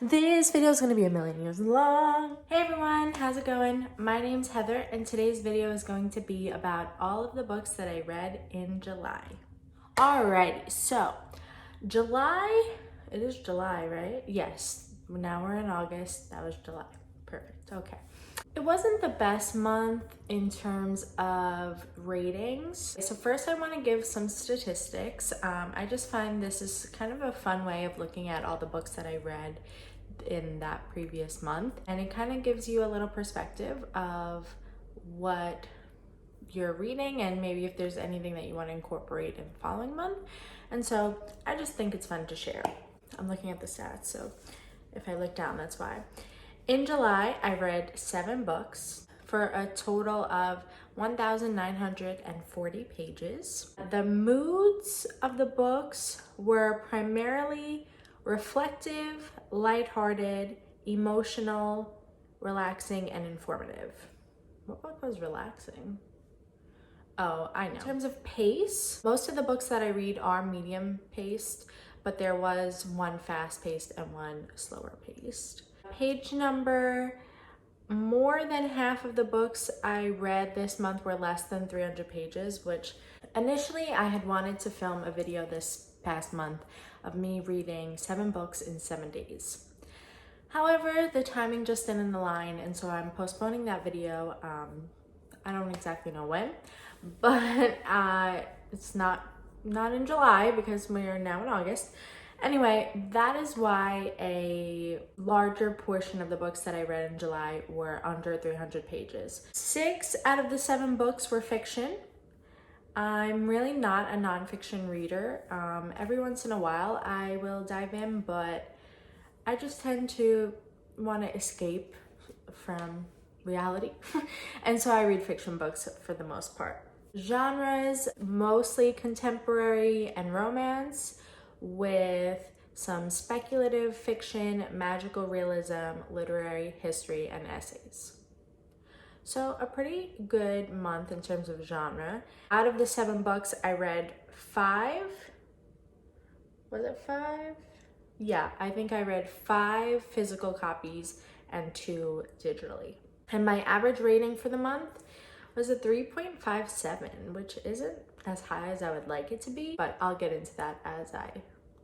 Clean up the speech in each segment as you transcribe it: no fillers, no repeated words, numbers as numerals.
This video is going to be a million years long. Hey everyone, how's it going? My name's Heather and today's video is going to be about all of the books that I read in July. Alrighty, so July, it is July, right? Yes, now we're in August, that was July. Perfect, okay. It wasn't the best month in terms of ratings. So first I want to give some statistics. I just find this is kind of a fun way of looking at all the books that I read in that previous month. And it kind of gives you a little perspective of what you're reading and maybe if there's anything that you want to incorporate in the following month. And so I just think it's fun to share. I'm looking at the stats, so if I look down, that's why. In July, I read 7 books for a total of 1,940 pages. The moods of the books were primarily reflective, lighthearted, emotional, relaxing, and informative. What book was relaxing? Oh, I know. In terms of pace, most of the books that I read are medium paced, but there was one fast paced and one slower paced. Page number, more than half of the books I read this month were less than 300 pages, which initially I had wanted to film a video this past month of me reading 7 books in 7 days. However, the timing just didn't align, and so I'm postponing that video. I don't exactly know when, but it's not in July because we're now in August. Anyway, that is why a larger portion of the books that I read in July were under 300 pages. 6 out of the 7 books were fiction. I'm really not a nonfiction reader. Every once in a while I will dive in, but I just tend to want to escape from reality. And so I read fiction books for the most part. Genres, mostly contemporary and romance, with some speculative fiction, magical realism, literary history, and essays. So a pretty good month in terms of genre. Out of the 7 books, I read 5. Was it 5? Yeah, I think I read 5 physical copies and 2 digitally. And my average rating for the month was a 3.57, which isn't as high as I would like it to be, but I'll get into that as I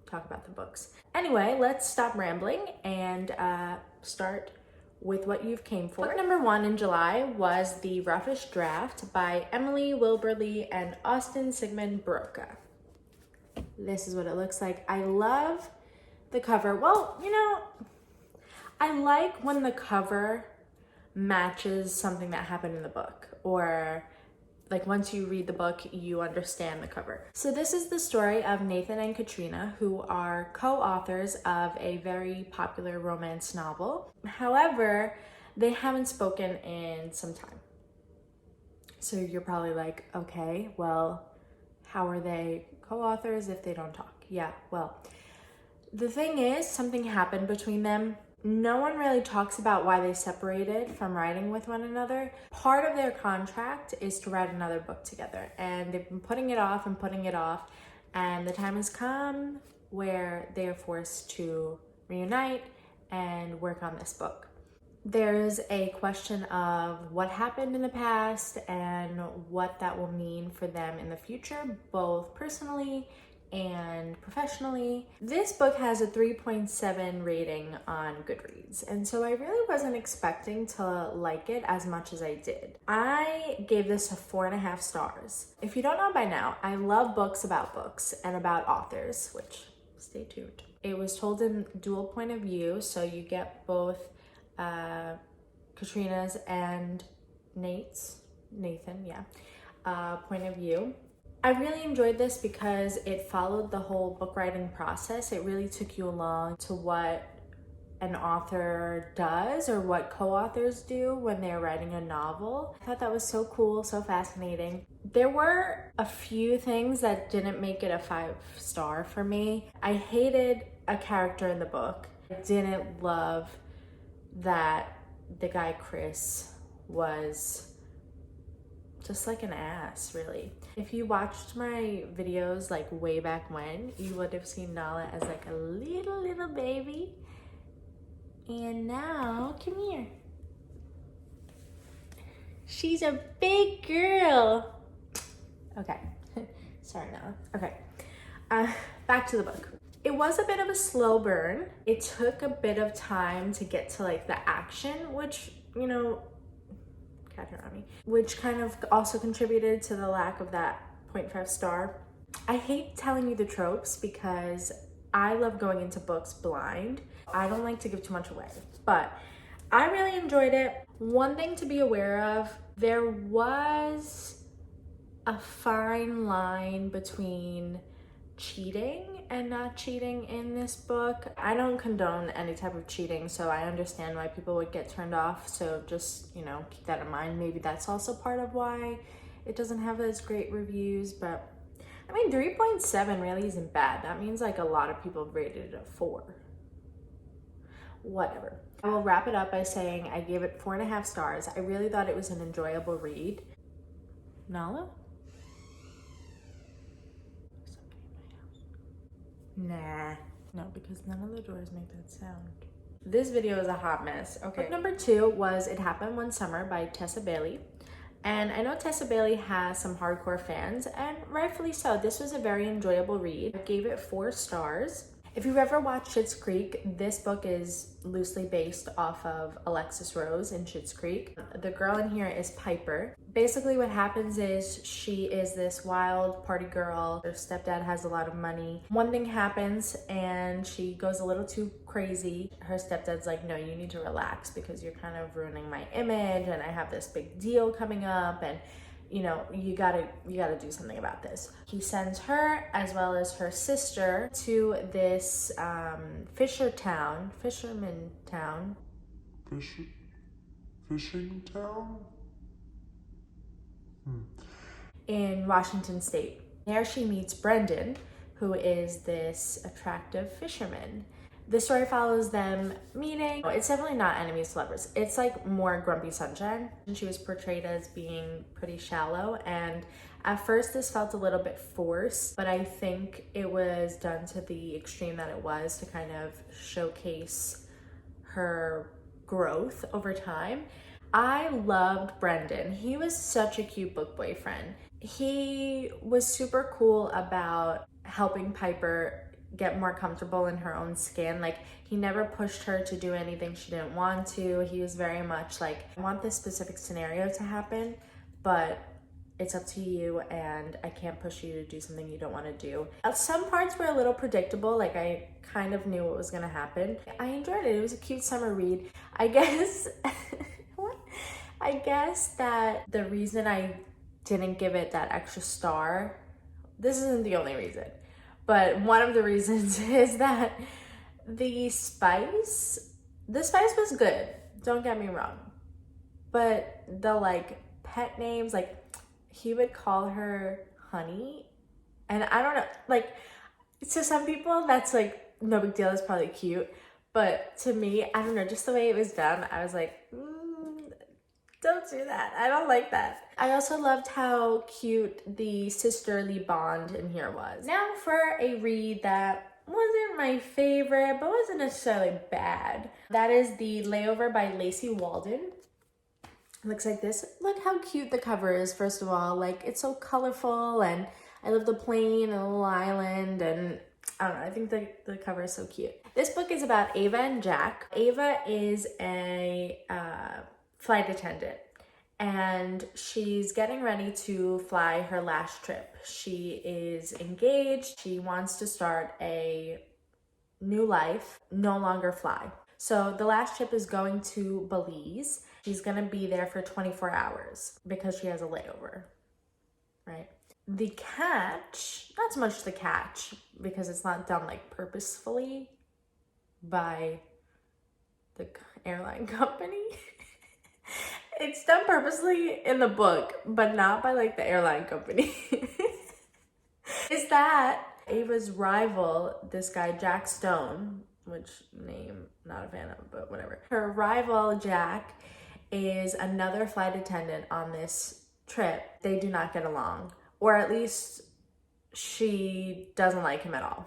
talk about the books. Anyway, let's stop rambling and start with what you've came for. Book number 1 in July was The Roughest Draft by Emily Wilberly and Austin Sigmund Broca. This is what it looks like. I love the cover. Well, you know, I like when the cover matches something that happened in the book, or like once you read the book, you understand the cover. So this is the story of Nathan and Katrina, who are co-authors of a very popular romance novel. However, they haven't spoken in some time. So you're probably like, okay, well, how are they co-authors if they don't talk? Yeah, well, the thing is, something happened between them. No one really talks about why they separated from writing with one another. Part of their contract is to write another book together, and they've been putting it off, and the time has come where they are forced to reunite and work on this book. There's a question of what happened in the past and what that will mean for them in the future, both personally and professionally. This book has a 3.7 rating on Goodreads, and so I really wasn't expecting to like it as much as I did. I gave this a 4.5 stars. If you don't know by now, I love books and about authors, which, stay tuned. It was told in dual point of view, so you get both Katrina's and Nathan, point of view. I really enjoyed this because it followed the whole book writing process. It really took you along to what an author does or what co-authors do when they're writing a novel. I thought that was so cool, so fascinating. There were a few things that didn't make it a 5-star for me. I hated a character in the book. I didn't love that the guy Chris was just like an ass, really. If you watched my videos like way back when, you would have seen Nala as like a little baby. And now, come here. She's a big girl. Okay, sorry Nala. Okay, back to the book. It was a bit of a slow burn. It took a bit of time to get to like the action, which, you know, cat hair on me, which kind of also contributed to the lack of that 0.5 star. I hate telling you the tropes because I love going into books blind. I don't like to give too much away, but I really enjoyed it. One thing to be aware of, there was a fine line between cheating and not cheating in this book. I don't condone any type of cheating, so I understand why people would get turned off. So just, you know, keep that in mind. Maybe that's also part of why it doesn't have as great reviews, but I mean, 3.7 really isn't bad. That means like a lot of people rated it a 4. Whatever. I will wrap it up by saying I gave it 4.5 stars. I really thought it was an enjoyable read. Nala? Nah. No, because none of the doors make that sound. This video is a hot mess. Okay. Book number 2 was It Happened One Summer by Tessa Bailey. And I know Tessa Bailey has some hardcore fans, and rightfully so. This was a very enjoyable read. I gave it 4 stars. If you've ever watched Schitt's Creek, this book is loosely based off of Alexis Rose in Schitt's Creek. The girl in here is Piper. Basically what happens is she is this wild party girl. Her stepdad has a lot of money. One thing happens and she goes a little too crazy. Her stepdad's like, no, you need to relax because you're kind of ruining my image and I have this big deal coming up and you know, you gotta do something about this. He sends her as well as her sister to this fishing town in Washington State. There she meets Brendan, who is this attractive fisherman. The story follows them meeting. It's definitely not enemies to lovers. It's like more Grumpy Sunshine. She was portrayed as being pretty shallow, and at first this felt a little bit forced, but I think it was done to the extreme that it was to kind of showcase her growth over time. I loved Brendan. He was such a cute book boyfriend. He was super cool about helping Piper get more comfortable in her own skin. Like, he never pushed her to do anything she didn't want to. He was very much like, I want this specific scenario to happen, but it's up to you and I can't push you to do something you don't want to do. Some parts were a little predictable, like I kind of knew what was gonna happen. I enjoyed it. It was a cute summer read. I guess what? I guess that the reason I didn't give it that extra star, this isn't the only reason, but one of the reasons is that the spice was good, don't get me wrong, but the like pet names, like he would call her Honey, and I don't know, like to some people that's like no big deal, it's probably cute, but to me, I don't know, just the way it was done, I was like, don't do that. I don't like that. I also loved how cute the sisterly bond in here was. Now for a read that wasn't my favorite, but wasn't necessarily bad. That is the Layover by Lacey Walden. It looks like this. Look how cute the cover is, first of all. Like, it's so colorful, and I love the plane and the little island, and I don't know, I think the cover is so cute. This book is about Ava and Jack. Ava is a flight attendant, and she's getting ready to fly her last trip. She is engaged. She wants to start a new life, no longer fly. So the last trip is going to Belize. She's gonna be there for 24 hours because she has a layover, right? The catch, not so much the catch, because it's not done like purposefully by the airline company. It's done purposely in the book, but not by like the airline company. Is that Ava's rival, this guy Jack Stone, which name not a fan of, but whatever. Her rival Jack is another flight attendant on this trip. They do not get along, or at least she doesn't like him at all.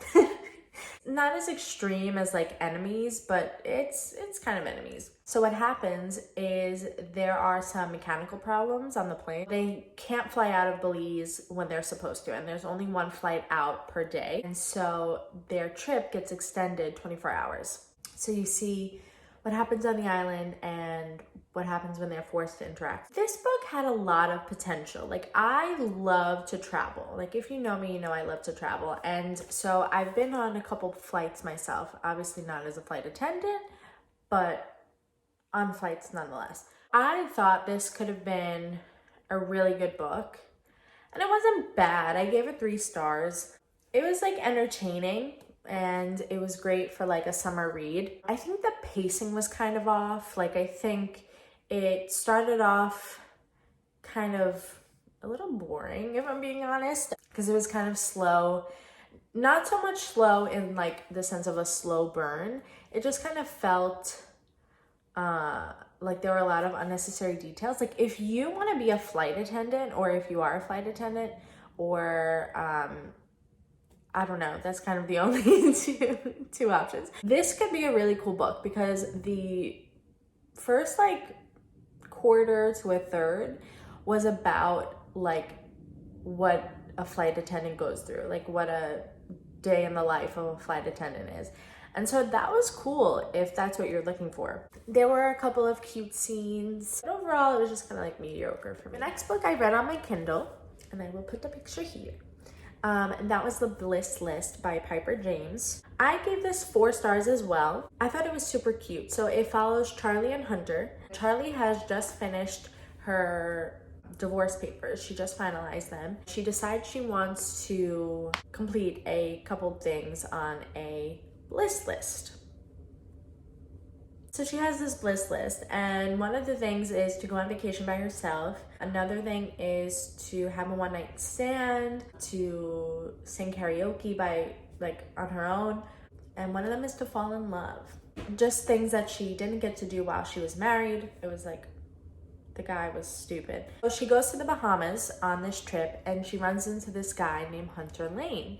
Not as extreme as like enemies, but it's kind of enemies. So what happens is there are some mechanical problems on the plane. They can't fly out of Belize when they're supposed to, and there's only one flight out per day. And so their trip gets extended 24 hours. So you see what happens on the island and what happens when they're forced to interact. This book had a lot of potential. Like, I love to travel. Like, if you know me, you know I love to travel. And so I've been on a couple flights myself, obviously not as a flight attendant, but on flights nonetheless. I thought this could have been a really good book, and it wasn't bad. I gave it 3 stars. It was like entertaining, and it was great for like a summer read. I think the pacing was kind of off. Like, I think it started off kind of a little boring, if I'm being honest, because it was kind of slow. Not so much slow in like the sense of a slow burn. It just kind of felt like there were a lot of unnecessary details. Like, if you want to be a flight attendant, or if you are a flight attendant, or I don't know, that's kind of the only two options. This could be a really cool book, because the first like quarter to a third was about like what a flight attendant goes through, like what a day in the life of a flight attendant is. And so that was cool if that's what you're looking for. There were a couple of cute scenes, but overall it was just kind of like mediocre for me. The next book I read on my Kindle, and I will put the picture here, and that was the Bliss List by Piper James. I gave this 4 stars as well. I thought it was super cute. So it follows Charlie and Hunter. Charlie has just finished her divorce papers. She just finalized them. She decides she wants to complete a couple things on a Bliss List. So she has this Bliss List, and one of the things is to go on vacation by herself. Another thing is to have a one-night stand, to sing karaoke by like on her own, and one of them is to fall in love. Just things that she didn't get to do while she was married. It was like the guy was stupid. So she goes to the Bahamas on this trip, and she runs into this guy named Hunter Lane.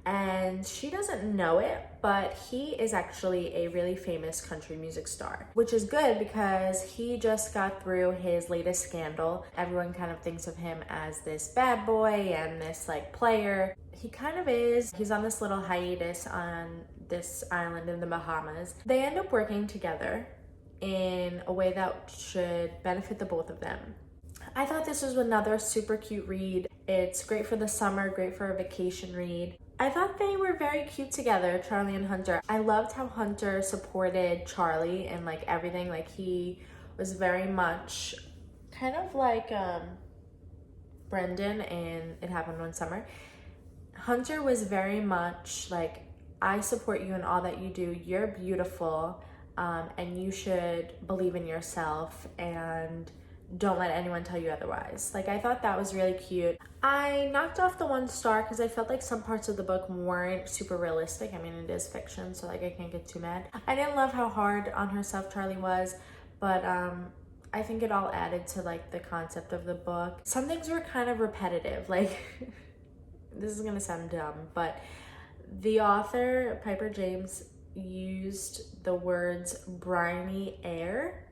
And she doesn't know it, but he is actually a really famous country music star, which is good because he just got through his latest scandal. Everyone kind of thinks of him as this bad boy and this like player. He kind of is. He's on this little hiatus on this island in the Bahamas. They end up working together in a way that should benefit the both of them. I thought this was another super cute read. It's great for the summer, great for a vacation read. I thought they were very cute together, Charlie and Hunter. I loved how Hunter supported Charlie in like everything. Like, he was very much kind of like Brendan in It Happened One Summer. Hunter was very much like, I support you in all that you do. You're beautiful, and you should believe in yourself, and don't let anyone tell you otherwise. Like, I thought that was really cute. I knocked off the 1 star because I felt like some parts of the book weren't super realistic. I mean, it is fiction, so like I can't get too mad. I didn't love how hard on herself Charlie was, but I think it all added to like the concept of the book. Some things were kind of repetitive. Like, this is gonna sound dumb, but the author, Piper James, used the words briny air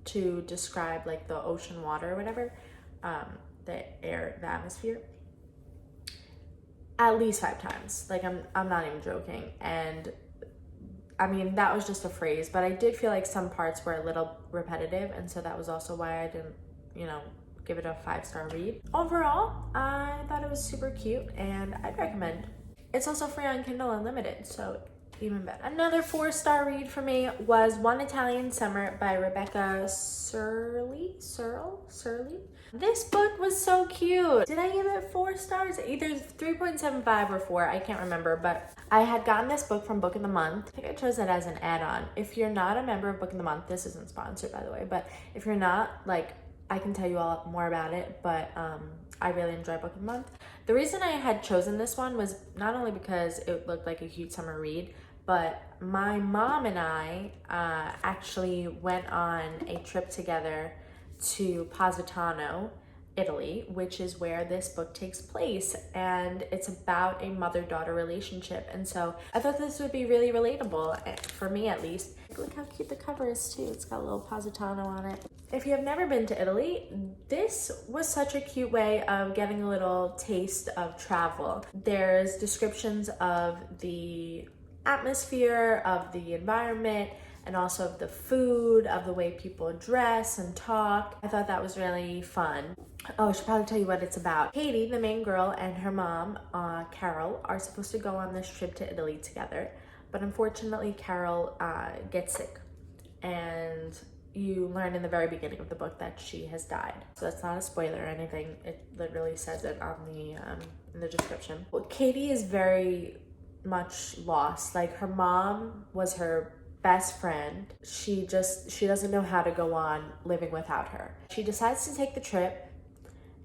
to describe like the ocean water or whatever, the air, the atmosphere, at least 5 times. Like, I'm not even joking. And I mean, that was just a phrase, but I did feel like some parts were a little repetitive, and so that was also why I didn't, give it a 5-star read. Overall, I thought it was super cute, and I'd recommend. It's also free on Kindle Unlimited, so even better. Another 4-star read for me was One Italian Summer by Rebecca Surly. This book was so cute. Did I give it 4 stars? Either 3.75 or 4, I can't remember, but I had gotten this book from Book of the Month. I think I chose it as an add-on. If you're not a member of Book of the Month, this isn't sponsored by the way, but if you're not, like, I can tell you all more about it, but I really enjoy Book of the Month. The reason I had chosen this one was not only because it looked like a cute summer read, but my mom and I actually went on a trip together to Positano Italy, which is where this book takes place, and it's about a mother-daughter relationship. And so I thought this would be really relatable, for me at least. Look how cute the cover is too. It's got a little Positano on it. If you have never been to Italy, this was such a cute way of getting a little taste of travel. There's descriptions of the atmosphere, of the environment, and also of the food, of the way people dress and talk. I thought that was really fun. Oh, I should probably tell you what it's about. Katie, the main girl, and her mom, Carol, are supposed to go on this trip to Italy together. But unfortunately, Carol gets sick. And you learn in the very beginning of the book that she has died. So that's not a spoiler or anything. It literally says it on the in the description. Well, Katie is very much lost. Like, her mom was her best friend. She doesn't know how to go on living without her. She decides to take the trip,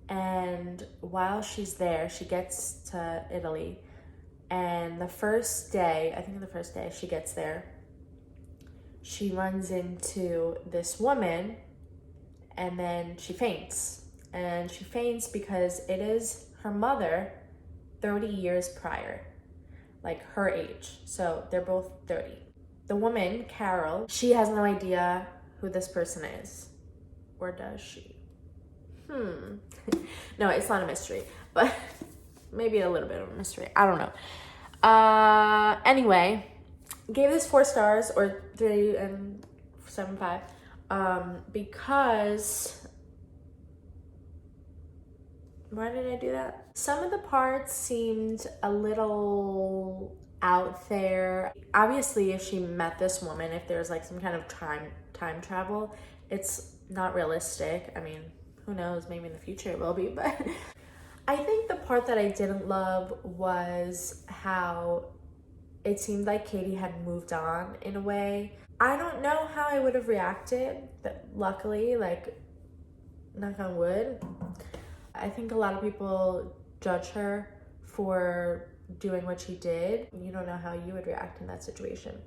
and while she's there, she gets to Italy, and the first day she gets there, she runs into this woman, and then she faints. And she faints because it is her mother 30 years prior, like her age. So they're both 30. The woman, Carol, she has no idea who this person is. Or does she? No, it's not a mystery, but maybe a little bit of a mystery. I don't know. Anyway, gave this 4 stars, or 3.75, because, why did I do that? Some of the parts seemed a little out there. Obviously, if she met this woman, if there's like some kind of time travel, it's not realistic. I mean, who knows, maybe in the future it will be, but I think the part that I didn't love was how it seemed like Katie had moved on in a way. I don't know how I would have reacted, but luckily, like, knock on wood, I think a lot of people judge her for doing what she did. You don't know how you would react in that situation.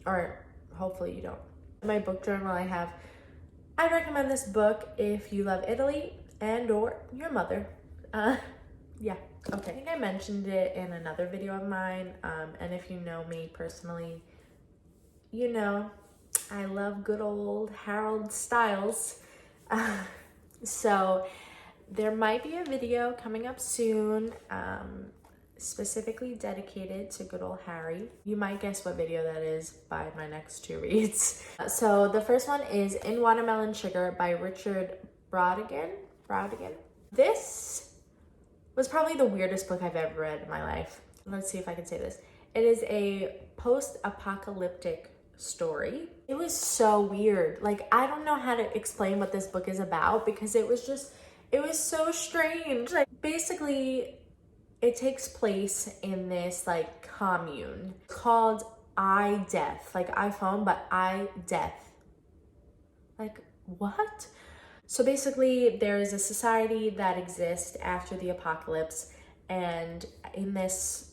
Or hopefully you don't. In my book journal, I recommend this book if you love Italy and or your mother. Yeah, okay. I think I mentioned it in another video of mine, and if you know me personally, you know I love good old Harold Styles. So there might be a video coming up soon, specifically dedicated to good old Harry. You might guess what video that is by my next 2 reads. So the first one is In Watermelon Sugar by Richard Brautigan. This was probably the weirdest book I've ever read in my life. Let's see if I can say this. It is a post-apocalyptic story. It was so weird. Like, I don't know how to explain what this book is about, because it was so strange. Like, basically, it takes place in this like commune called Death, like iPhone, but Death. Like, what? So basically, there is a society that exists after the apocalypse, and in this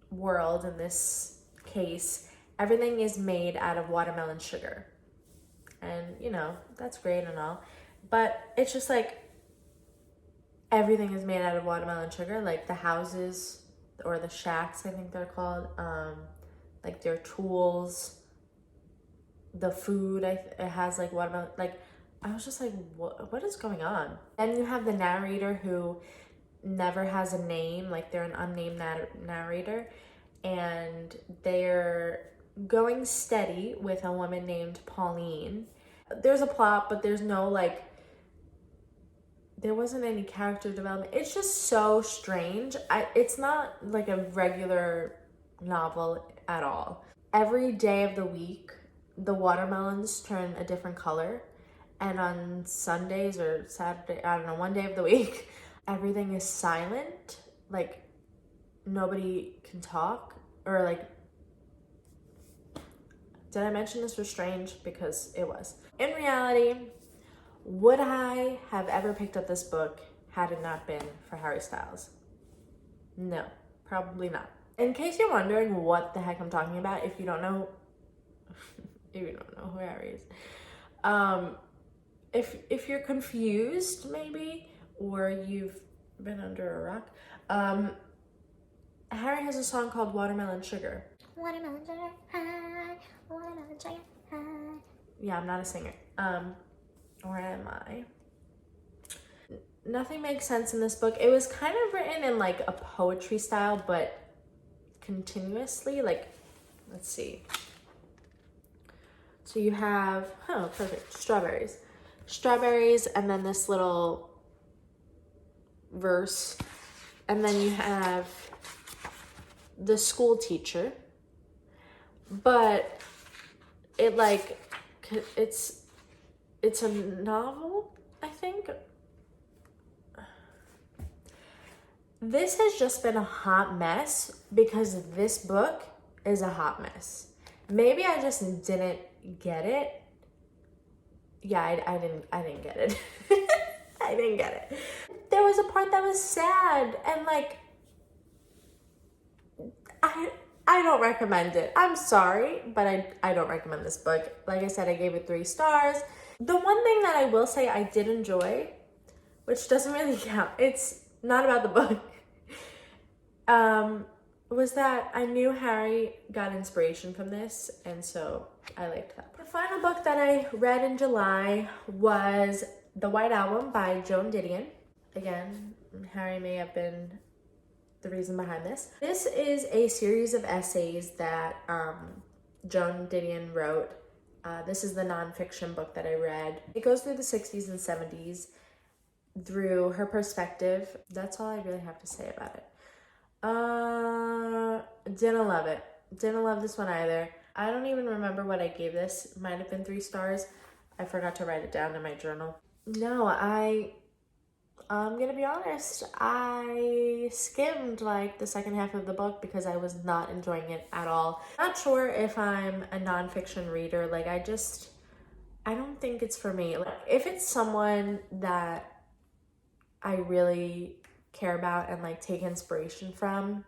world, in this case, everything is made out of watermelon sugar. And, you know, that's great and all, but it's just like, everything is made out of watermelon sugar, like the houses, or the shacks, I think they're called, like their tools, the food, it has like watermelon, like, I was just like, what is going on? Then you have the narrator who never has a name, like they're an unnamed narrator, and they're going steady with a woman named Pauline. There's a plot, but there's no like, there wasn't any character development. It's just so strange. It's not like a regular novel at all. Every day of the week, the watermelons turn a different color. And on Sundays or Saturday, I don't know, one day of the week, everything is silent. Like, nobody can talk. Or like, did I mention this was strange? Because it was. In reality, would I have ever picked up this book had it not been for Harry Styles? No, probably not. In case you're wondering what the heck I'm talking about, if you don't know who Harry is, if you're confused maybe, or you've been under a rock, Harry has a song called Watermelon Sugar. Watermelon sugar high, watermelon sugar high. Yeah, I'm not a singer. Or am I? Nothing makes sense in this book. It was kind of written in like a poetry style, but continuously, like, let's see. So you have, oh, perfect, strawberries, and then this little verse, and then you have the school teacher, but it like, it's a novel, I think. This has just been a hot mess because this book is a hot mess. Maybe I just didn't get it. Yeah, I didn't get it. I didn't get it. There was a part that was sad, and like, I don't recommend it. I'm sorry, but I don't recommend this book. Like I said, I gave it 3 stars. The one thing that I will say I did enjoy, which doesn't really count, it's not about the book, was that I knew Harry got inspiration from this, and so I liked that. The final book that I read in July was The White Album by Joan Didion. Again, Harry may have been the reason behind this. This is a series of essays that Joan Didion wrote. This is the nonfiction book that I read. It goes through the 60s and 70s through her perspective. That's all I really have to say about it. Didn't love it. Didn't love this one either. I don't even remember what I gave this. Might have been 3 stars. I forgot to write it down in my journal. No, I'm gonna be honest, I skimmed like the second half of the book because I was not enjoying it at all. Not sure if I'm a nonfiction reader. Like, I don't think it's for me. Like, if it's someone that I really care about and like take inspiration from,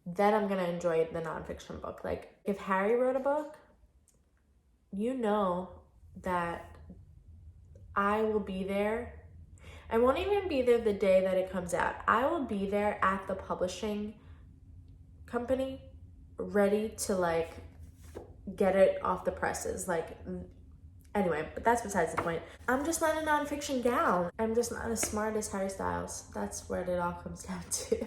then I'm gonna enjoy the nonfiction book. Like, if Harry wrote a book, you know that I will be there. I won't even be there the day that it comes out. I will be there at the publishing company, ready to like get it off the presses. Like, anyway, but that's besides the point. I'm just not a nonfiction gal. I'm just not as smart as Harry Styles. That's what it all comes down to.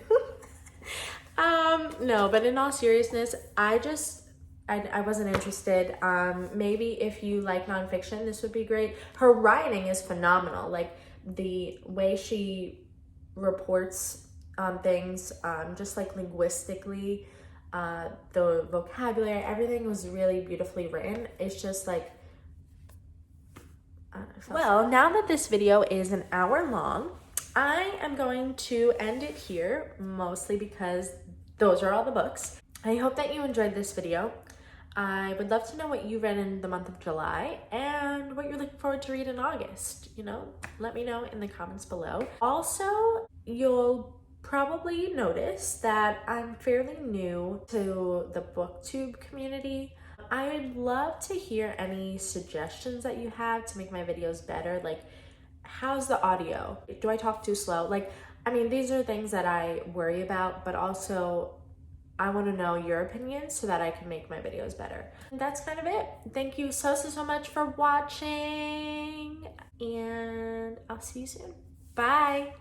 No, but in all seriousness, I wasn't interested. Maybe if you like nonfiction, this would be great. Her writing is phenomenal. Like, the way she reports on things, just like linguistically, the vocabulary, everything was really beautifully written. It's just like, well, now that this video is an hour long, I am going to end it here, mostly because those are all the books. I hope that you enjoyed this video. I would love to know what you read in the month of July and what you're looking forward to read in August. You know, let me know in the comments below. Also, you'll probably notice that I'm fairly new to the BookTube community. I would love to hear any suggestions that you have to make my videos better. Like, how's the audio? Do I talk too slow? Like, I mean, these are things that I worry about, but also I want to know your opinion so that I can make my videos better. And that's kind of it. Thank you so much for watching, and I'll see you soon. Bye.